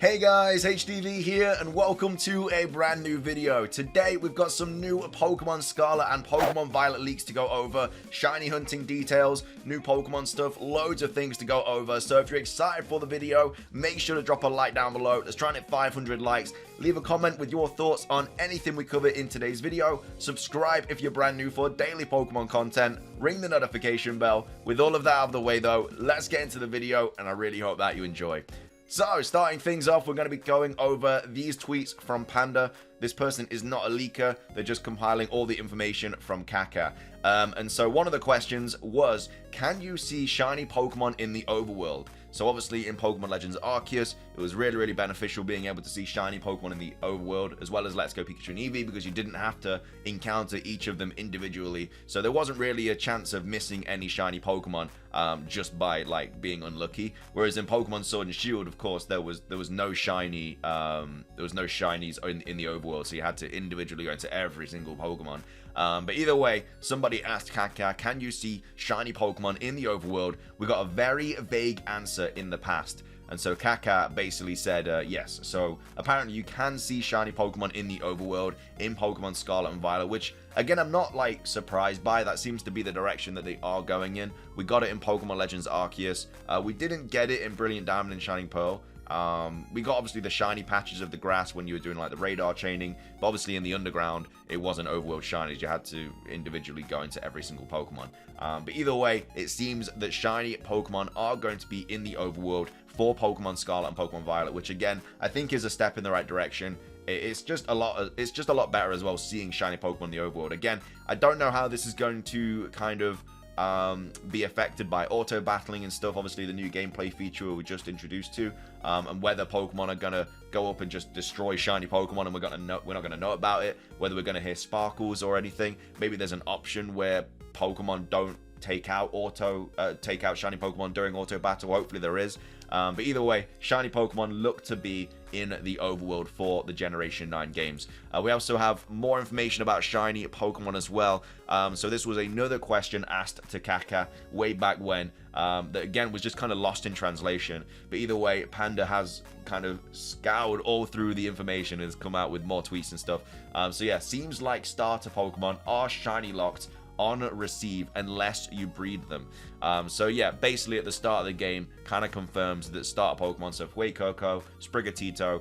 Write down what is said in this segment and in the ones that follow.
Hey guys, HDvee here and welcome to a brand new video. Today we've got some new Pokemon Scarlet and Pokemon Violet leaks to go over, shiny hunting details, new Pokemon stuff, loads of things to go over. So if you're excited for the video, make sure to drop a like down below. Let's try and hit 500 likes. Leave a comment with your thoughts on anything we cover in today's video. Subscribe if you're brand new for daily Pokemon content. Ring the notification bell. With all of that out of the way though, let's get into the video and I really hope that you enjoy. So, starting things off, we're going to be going over these tweets from Panda. This person is not a leaker, they're just compiling all the information from Kaka. And so one of the questions was, can you see shiny Pokemon in the overworld? So obviously in Pokemon Legends Arceus, it was really beneficial being able to see shiny Pokemon in the overworld, as well as Let's Go Pikachu and Eevee, because you didn't have to encounter each of them individually. So there wasn't really a chance of missing any shiny Pokemon just by like being unlucky. Whereas in Pokemon Sword and Shield, of course, there was no shinies in the overworld, so you had to individually go into every single Pokemon. But either way, somebody asked Kaka, can you see shiny Pokemon in the overworld? We got a very vague answer in the past. And so Kaka basically said yes. So apparently you can see shiny Pokemon in the overworld in Pokemon Scarlet and Violet, which again, I'm not like surprised by. That seems to be the direction that they are going in. We got it in Pokemon Legends Arceus. We didn't get it in Brilliant Diamond and Shining Pearl. We got obviously the shiny patches of the grass when you were doing like the radar chaining, but obviously in the underground it wasn't overworld shinies. You had to individually go into every single Pokemon. But either way, it seems that shiny Pokemon are going to be in the overworld for Pokemon Scarlet and Pokemon Violet, which again I think is a step in the right direction. It's just a lot better as well seeing shiny Pokemon in the overworld. Again, I don't know how this is going to kind of be affected by auto battling and stuff. Obviously the new gameplay feature we were just introduced to, and whether Pokemon are gonna go up and just destroy shiny Pokemon and we're not gonna know about it, whether we're gonna hear sparkles or anything. Maybe there's an option where Pokemon don't take out shiny Pokemon during auto battle. Hopefully there is. But either way, shiny Pokemon look to be in the overworld for the Generation 9 games. We also have more information about shiny Pokemon as well. So this was another question asked to Kaka way back when, that again was just kind of lost in translation. But either way, Panda has kind of scoured all through the information and has come out with more tweets and stuff. So yeah, seems like starter Pokemon are shiny locked on receive unless you breed them. So yeah, basically at the start of the game kind of confirms that starter Pokemon, so Fuecoco, Sprigatito,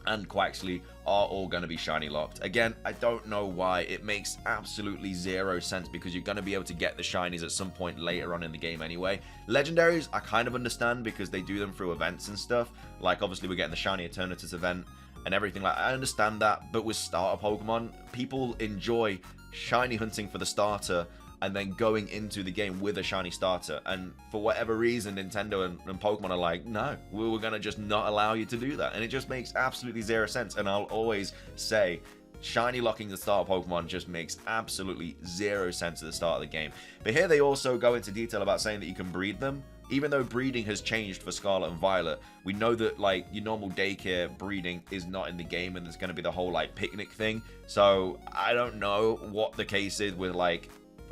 and Quaxly are all going to be shiny locked. Again, I don't know why. It makes absolutely zero sense because you're going to be able to get the shinies at some point later on in the game anyway. Legendaries, I kind of understand because they do them through events and stuff. Like obviously we're getting the Shiny Eternatus event and everything like that. I understand that, but with starter Pokemon, people enjoy shiny hunting for the starter and then going into the game with a shiny starter, and for whatever reason Nintendo and Pokemon are like, no, we're gonna just not allow you to do that, and it just makes absolutely zero sense. And I'll always say shiny locking the starter Pokemon just makes absolutely zero sense at the start of the game. But here they also go into detail about saying that you can breed them. Even though breeding has changed for Scarlet and Violet, we know that like your normal daycare breeding is not in the game, and there's going to be the whole like picnic thing. So I don't know what the case is with like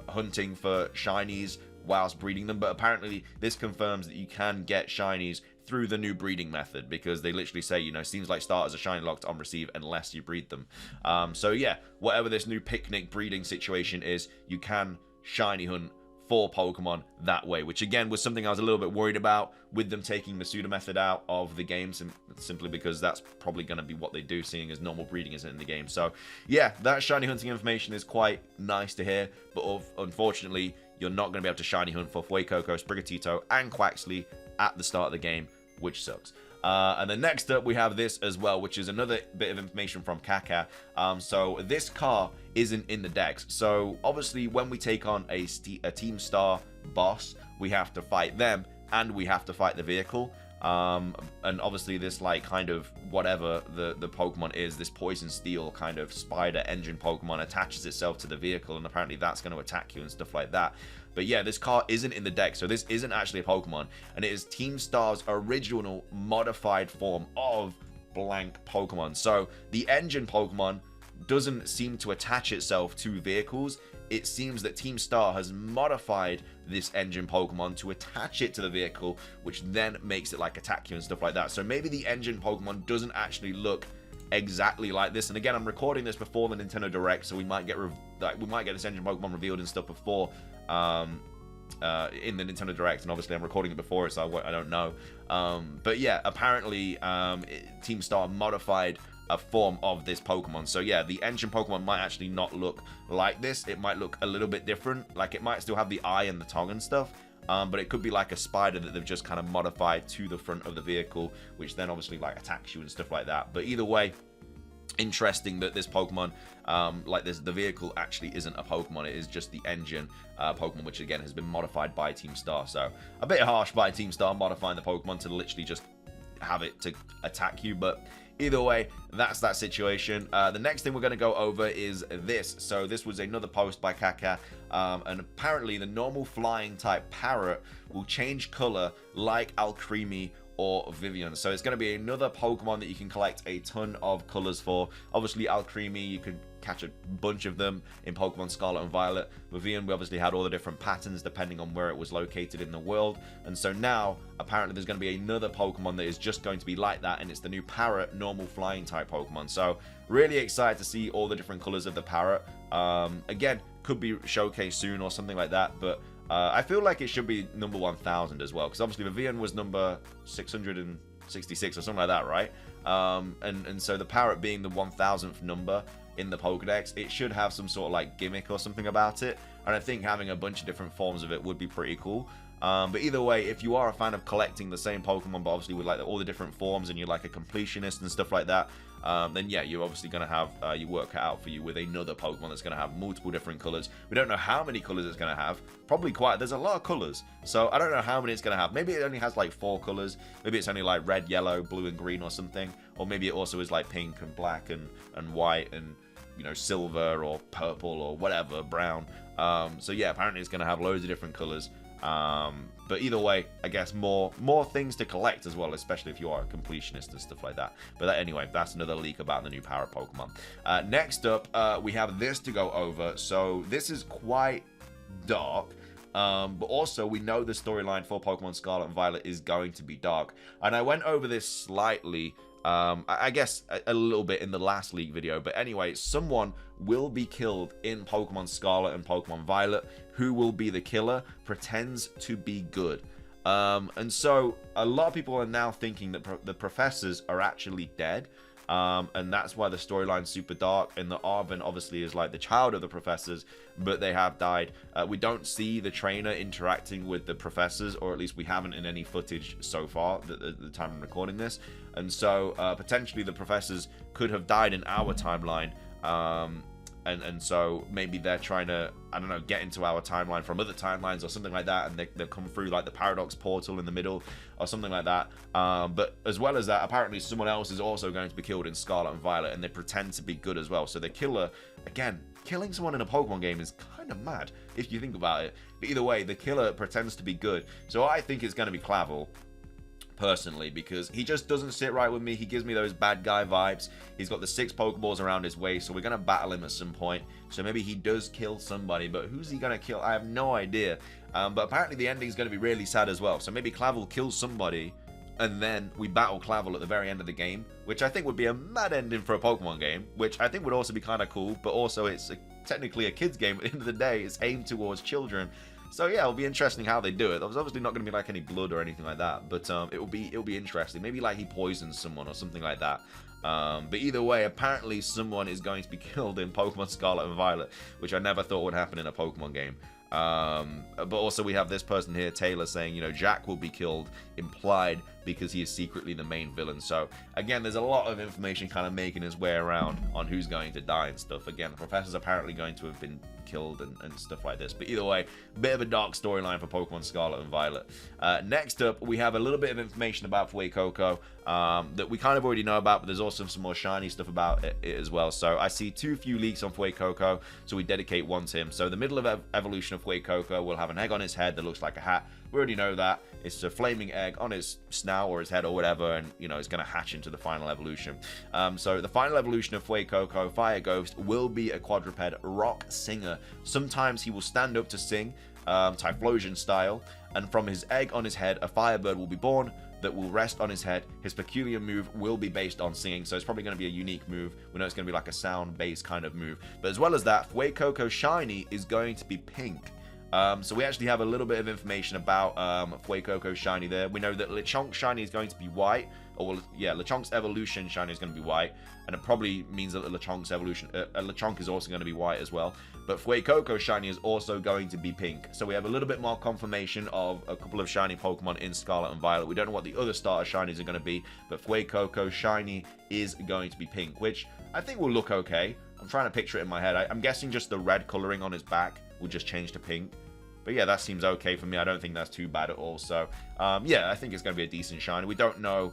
hunting for shinies whilst breeding them, but apparently this confirms that you can get shinies through the new breeding method, because they literally say, you know, seems like starters are shiny locked on receive unless you breed them. So yeah, whatever this new picnic breeding situation is, you can shiny hunt for Pokemon that way, which again was something I was a little bit worried about with them taking the pseudo method out of the game, simply because that's probably going to be what they do, seeing as normal breeding isn't in the game. So yeah, that shiny hunting information is quite nice to hear, but unfortunately you're not going to be able to shiny hunt for Fuecoco, Sprigatito, and Quaxly at the start of the game, which sucks. And then next up we have this as well, which is another bit of information from Kaka. So this car isn't in the decks. So obviously when we take on a Team Star boss, we have to fight them and we have to fight the vehicle. And obviously this like kind of whatever the Pokemon is, this Poison Steel kind of spider engine Pokemon attaches itself to the vehicle, and apparently that's going to attack you and stuff like that. But yeah, this car isn't in the deck, so this isn't actually a Pokemon, and it is Team Star's original modified form of blank Pokemon. So the engine Pokemon doesn't seem to attach itself to vehicles. it seems that Team Star has modified this engine Pokemon to attach it to the vehicle, which then makes it like attack you and stuff like that. So maybe the engine Pokemon doesn't actually look exactly like this. And again, I'm recording this before the Nintendo Direct, so we might get this engine Pokemon revealed and stuff before in the Nintendo Direct, and obviously I'm recording it before it, so I don't know. But yeah, apparently Team Star modified a form of this Pokemon. So yeah, the engine Pokemon might actually not look like this. It might look a little bit different. Like, it might still have the eye and the tongue and stuff, but it could be like a spider that they've just kind of modified to the front of the vehicle, which then obviously like attacks you and stuff like that. But either way, interesting that this Pokemon, the vehicle actually isn't a Pokemon. It is just the engine Pokemon, which again has been modified by Team Star. So a bit harsh by Team Star modifying the Pokemon to literally just have it to attack you, but either way, that's that situation. The next thing we're going to go over is this. So this was another post by Kaka, and apparently the normal flying type parrot will change color like Alcremie or Vivian. So it's going to be another Pokemon that you can collect a ton of colors for. Obviously Alcremie, you could catch a bunch of them in Pokemon Scarlet and Violet. Vivian, we obviously had all the different patterns depending on where it was located in the world. And so now, apparently there's going to be another Pokemon that is just going to be like that, and it's the new Parrot normal flying type Pokemon. So really excited to see all the different colors of the Parrot. Again, could be showcased soon or something like that, but I feel like it should be number 1000 as well, because obviously Vivian was number 666 or something like that, right? And so the Parrot being the 1000th number in the Pokedex, it should have some sort of like gimmick or something about it, and I think having a bunch of different forms of it would be pretty cool. But either way, if you are a fan of collecting the same Pokemon, but obviously with like all the different forms, and you're like a completionist and stuff like that, then yeah, you're obviously going to have your work cut out for you with another Pokemon that's going to have multiple different colors. We don't know how many colors it's going to have. Probably quite. There's a lot of colors, so I don't know how many it's going to have. Maybe it only has like 4 colors. Maybe it's only like red, yellow, blue, and green or something. Or maybe it also is like pink and black and white and, you know, silver or purple or whatever, brown. So yeah, apparently it's going to have loads of different colors. But either way, I guess more things to collect as well, especially if you are a completionist and stuff like that. But anyway, that's another leak about the new Parrot Pokemon. Next up, we have this to go over. So this is quite dark, but also we know the storyline for Pokemon Scarlet and Violet is going to be dark. And I went over this slightly, I guess a little bit in the last leak video, but anyway, someone will be killed in Pokemon Scarlet and Pokemon Violet. Who will be the killer pretends to be good. And so a lot of people are now thinking that the professors are actually dead. And that's why the storyline's super dark, and the Arven obviously is like the child of the professors, but they have died. We don't see the trainer interacting with the professors, or at least we haven't in any footage so far at the time I'm recording this. And so potentially the professors could have died in our timeline, and so maybe they're trying to, I don't know, get into our timeline from other timelines or something like that, and they've come through like the Paradox portal in the middle or something like that. But as well as that, apparently someone else is also going to be killed in Scarlet and Violet, and they pretend to be good as well. So the killer, again, killing someone in a Pokemon game is kind of mad if you think about it. But either way, the killer pretends to be good. So I think it's going to be Clavel, personally, because he just doesn't sit right with me. He gives me those bad guy vibes. He's got the 6 Pokeballs around his waist, so we're going to battle him at some point. So maybe he does kill somebody, but who's he going to kill? I have no idea. But apparently the ending is going to be really sad as well. So maybe Clavel kills somebody, and then we battle Clavel at the very end of the game, which I think would be a mad ending for a Pokemon game, which I think would also be kind of cool, but also it's technically a kid's game. At the end of the day, it's aimed towards children. So yeah, it'll be interesting how they do it. There's obviously not going to be like any blood or anything like that, but it'll be interesting. Maybe like he poisons someone or something like that. But either way, apparently someone is going to be killed in Pokemon Scarlet and Violet, which I never thought would happen in a Pokemon game. But also we have this person here, Taylor, saying, you know, Jack will be killed, implied, because he is secretly the main villain. So again, there's a lot of information kind of making its way around on who's going to die and stuff. Again, the professor's apparently going to have been killed and stuff like this. But either way, bit of a dark storyline for Pokemon Scarlet and Violet. Next up, we have a little bit of information about Fuecoco that we kind of already know about, but there's also some more shiny stuff about it as well. So I see too few leaks on Fuecoco, so we dedicate one to him. So the middle of evolution of Fuecoco will have an egg on his head that looks like a hat. We already know that. It's a flaming egg on his snout or his head or whatever, and, you know, it's going to hatch into the final evolution. So the final evolution of Fuecoco, Fire Ghost, will be a quadruped rock singer. Sometimes he will stand up to sing, Typhlosion style, and from his egg on his head, a firebird will be born that will rest on his head. His peculiar move will be based on singing, so it's probably going to be a unique move. We know it's going to be like a sound-based kind of move. But as well as that, Fuecoco Shiny is going to be pink. So we actually have a little bit of information about Fuecoco Shiny there. We know that Lechonk Shiny is going to be white. Or, yeah, Lechonk's Evolution Shiny is going to be white. And it probably means that Lechonk's Evolution... Lechonk is also going to be white as well. But Fuecoco Shiny is also going to be pink. So we have a little bit more confirmation of a couple of shiny Pokemon in Scarlet and Violet. We don't know what the other starter shinies are going to be, but Fuecoco Shiny is going to be pink, which I think will look okay. I'm trying to picture it in my head. I'm guessing just the red coloring on his back will just change to pink. But yeah, that seems okay for me. I don't think that's too bad at all. So, yeah, I think it's going to be a decent shiny. We don't know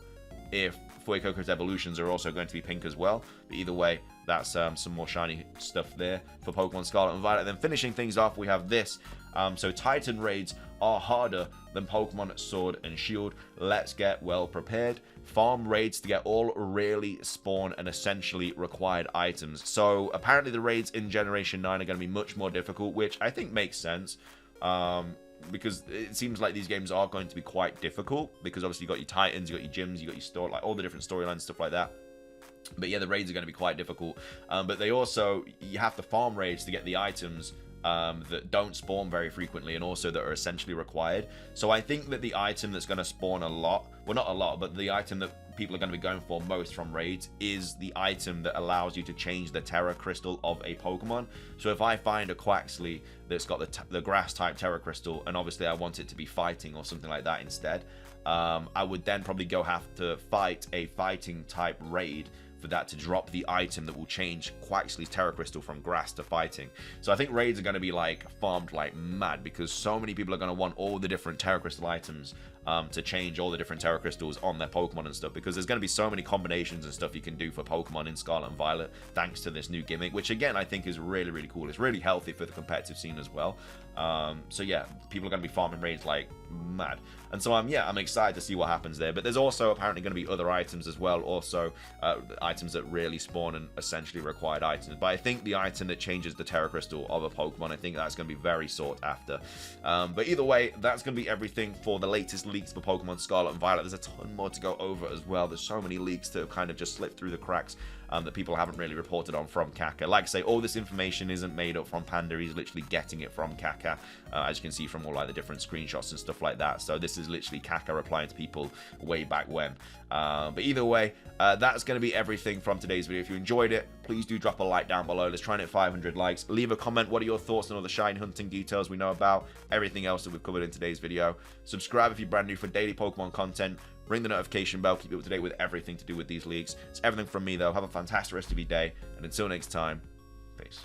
if Fuecoco's evolutions are also going to be pink as well. But either way, that's some more shiny stuff there for Pokemon Scarlet and Violet. Then finishing things off, we have this. So Titan raids are harder than Pokemon Sword and Shield. Let's get well prepared. Farm raids to get all really spawn and essentially required items. So apparently the raids in Generation 9 are going to be much more difficult, which I think makes sense. Because it seems like these games are going to be quite difficult, because obviously you got your Titans, you got your gyms, you got your store, like all the different storylines, stuff like that. But yeah, the raids are going to be quite difficult. But they also, you have to farm raids to get the items that don't spawn very frequently, and also that are essentially required. So I think that the item that's going to spawn a lot, well, not a lot, but the item that people are going to be going for most from raids is the item that allows you to change the Terra Crystal of a Pokemon. So if I find a Quaxly that's got the grass type Terra Crystal, and obviously I want it to be fighting or something like that instead, I would then probably have to fight a fighting type raid for that to drop the item that will change Quaxly's Terra Crystal from grass to fighting. So I think raids are going to be like farmed like mad, because so many people are going to want all the different Terra Crystal items to change all the different Terra Crystals on their Pokemon and stuff, because there's going to be so many combinations and stuff you can do for Pokemon in Scarlet and Violet thanks to this new gimmick, which again I think is really, really cool. It's really healthy for the competitive scene as well. So yeah, people are going to be farming raids like mad. And so I'm excited to see what happens there. But there's also apparently going to be other items as well, also items that really spawn and essentially required items. But I think the item that changes the Terra Crystal of a Pokemon, I think that's going to be very sought after. But either way, that's going to be everything for the latest leaks for Pokemon Scarlet and Violet. There's a ton more to go over as well. There's so many leaks that have kind of just slipped through the cracks that people haven't really reported on from Kaka. Like I say, all this information isn't made up from Panda. He's literally getting it from Kaka, as you can see from all like the different screenshots and stuff like that. So this is literally Kaka replying to people way back when. But either way, that's going to be everything from today's video. If you enjoyed it, please do drop a like down below. Let's try and hit 500 likes. Leave a comment. What are your thoughts on all the shiny hunting details we know about? Everything else that we've covered in today's video. Subscribe if you're brand new for daily Pokemon content. Ring the notification bell. Keep you up to date with everything to do with these leaks. It's everything from me, though. Have a fantastic rest of your day. And until next time, peace.